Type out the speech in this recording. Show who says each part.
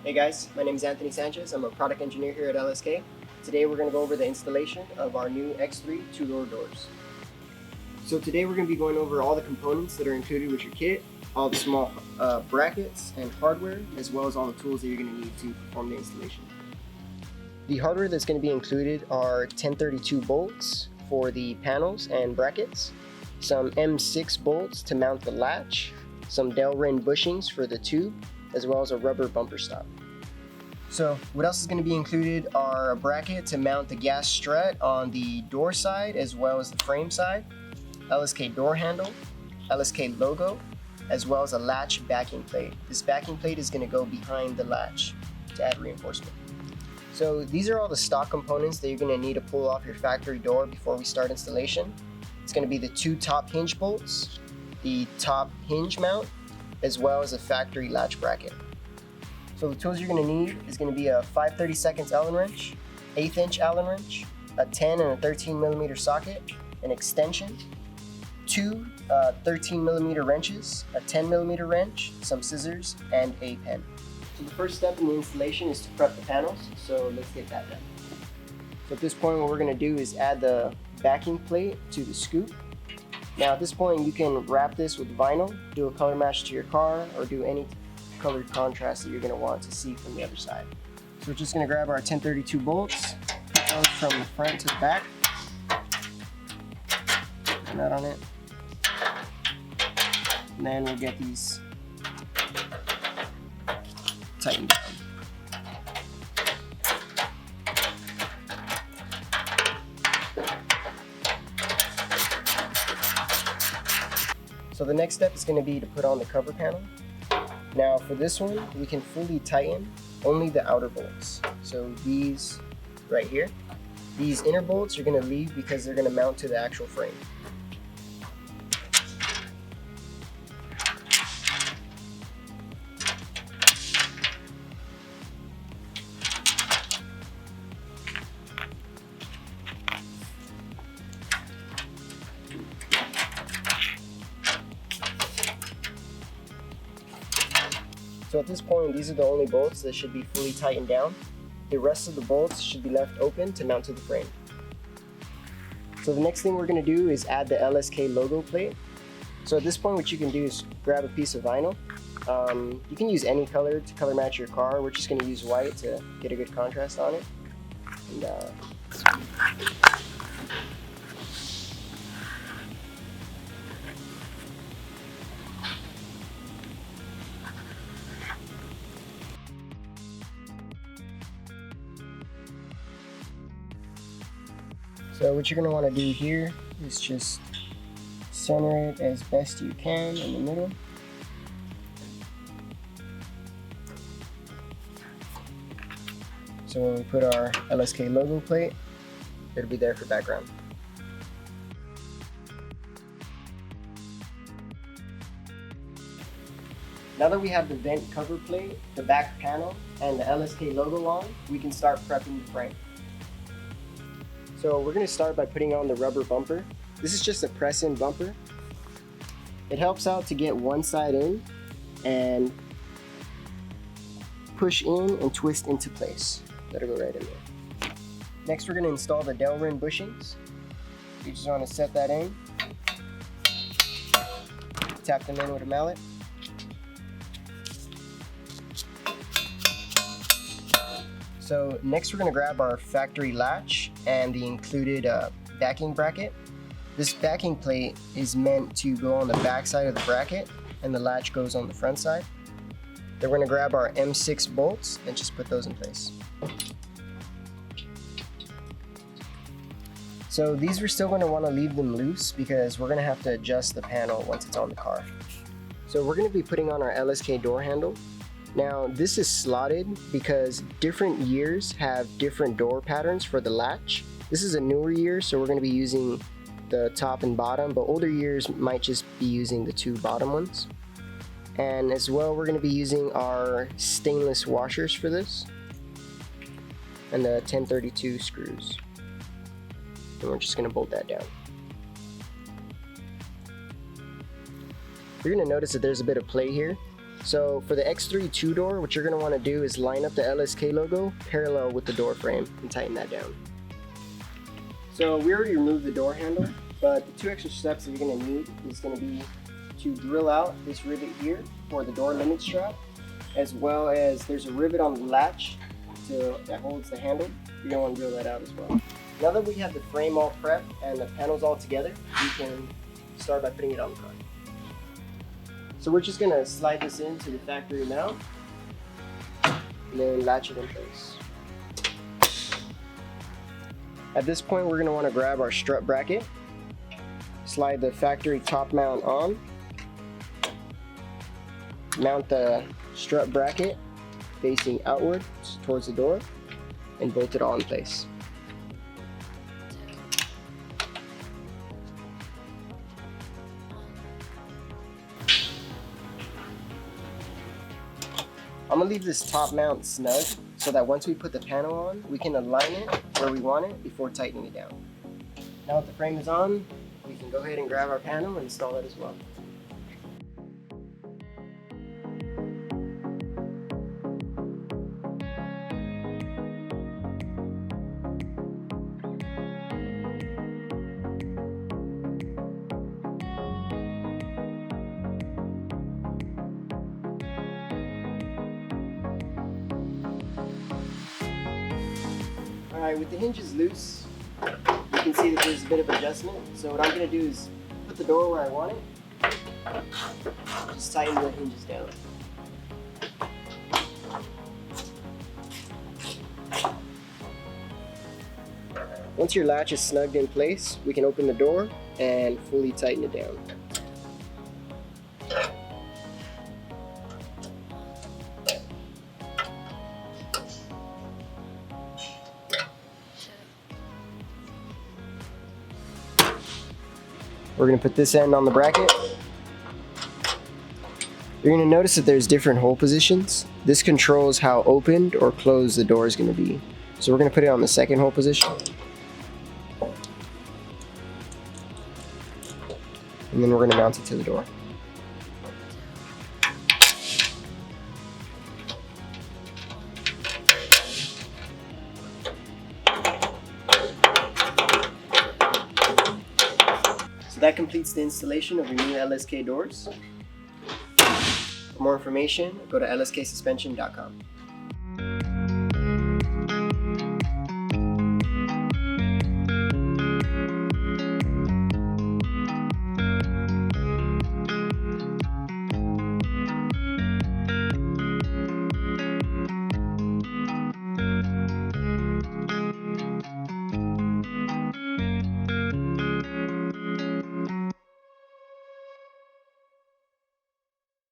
Speaker 1: Hey guys, my name is Anthony Sanchez. I'm a product engineer here at LSK. Today we're going to go over the installation of our new X3 two-door doors. So today we're going to be going over all the components that are included with your kit, all the small brackets and hardware, as well as all the tools that you're going to need to perform the installation. The hardware that's going to be included are 1032 bolts for the panels and brackets, some M6 bolts to mount the latch, some Delrin bushings for the tube, as well as a rubber bumper stop. So what else is going to be included are a bracket to mount the gas strut on the door side as well as the frame side, LSK door handle, LSK logo, as well as a latch backing plate. This backing plate is going to go behind the latch to add reinforcement. So these are all the stock components that you're going to need to pull off your factory door before we start installation. It's going to be the two top hinge bolts, the top hinge mount, as well as a factory latch bracket. So the tools you're going to need is going to be a 5/32 Allen wrench, 1/8 inch Allen wrench, a 10 and a 13 millimeter socket, an extension, two 13 millimeter wrenches, a 10 millimeter wrench, some scissors, and a pen. So the first step in the installation is to prep the panels, so let's get that done. So at this point what we're going to do is add the backing plate to the scoop. Now at this point you can wrap this with vinyl, do a color match to your car, or do any colored contrast that you're going to want to see from the other side. So we're just going to grab our 1032 bolts, put those from the front to the back, put that on it, and then we'll get these tightened down. So the next step is going to be to put on the cover panel. Now for this one, we can fully tighten only the outer bolts. So these right here, these inner bolts you're going to leave because they're going to mount to the actual frame. So at this point, these are the only bolts that should be fully tightened down. The rest of the bolts should be left open to mount to the frame. So the next thing we're going to do is add the LSK logo plate. So at this point what you can do is grab a piece of vinyl. You can use any color to color match your car. We're just going to use white to get a good contrast on it. And, So what you're going to want to do here is just center it as best you can in the middle. So when we put our LSK logo plate, it'll be there for background. Now that we have the vent cover plate, the back panel, and the LSK logo on, we can start prepping the frame. So we're going to start by putting on the rubber bumper. This is just a press-in bumper. It helps out to get one side in and push in and twist into place. That'll go right in there. Next we're going to install the Delrin bushings. You just want to set that in. Tap them in with a mallet. So next we're going to grab our factory latch and the included backing bracket. This backing plate is meant to go on the back side of the bracket and the latch goes on the front side. Then we're going to grab our M6 bolts and just put those in place. So these we're still going to want to leave them loose because we're going to have to adjust the panel once it's on the car. So we're going to be putting on our LSK door handle. Now this is slotted because different years have different door patterns for the latch. This is a newer year, so we're going to be using the top and bottom, but older years might just be using the two bottom ones. And as well, we're going to be using our stainless washers for this and the 1032 screws. And we're just going to bolt that down. You're going to notice that there's a bit of play here. So for the X3 two-door, what you're going to want to do is line up the LSK logo parallel with the door frame and tighten that down. So we already removed the door handle, but the 2 extra steps that you're going to need is going to be to drill out this rivet here for the door limit strap, as well as there's a rivet on the latch that holds the handle. You're going to want to drill that out as well. Now that we have the frame all prepped and the panels all together, we can start by putting it on the car. So we're just going to slide this into the factory mount and then latch it in place. At this point, we're going to want to grab our strut bracket, slide the factory top mount on, mount the strut bracket facing outward towards the door, and bolt it all in place. I'm going to leave this top mount snug so that once we put the panel on, we can align it where we want it before tightening it down. Now that the frame is on, we can go ahead and grab our panel and install it as well. Alright, with the hinges loose, you can see that there's a bit of adjustment. So what I'm going to do is put the door where I want it, just tighten the hinges down. Once your latch is snugged in place, we can open the door and fully tighten it down. We're going to put this end on the bracket. You're going to notice that there's different hole positions. This controls how opened or closed the door is going to be. So we're going to put it on the second hole position. And then we're going to mount it to the door. So that completes the installation of your new LSK doors. For more information, go to lsksuspension.com.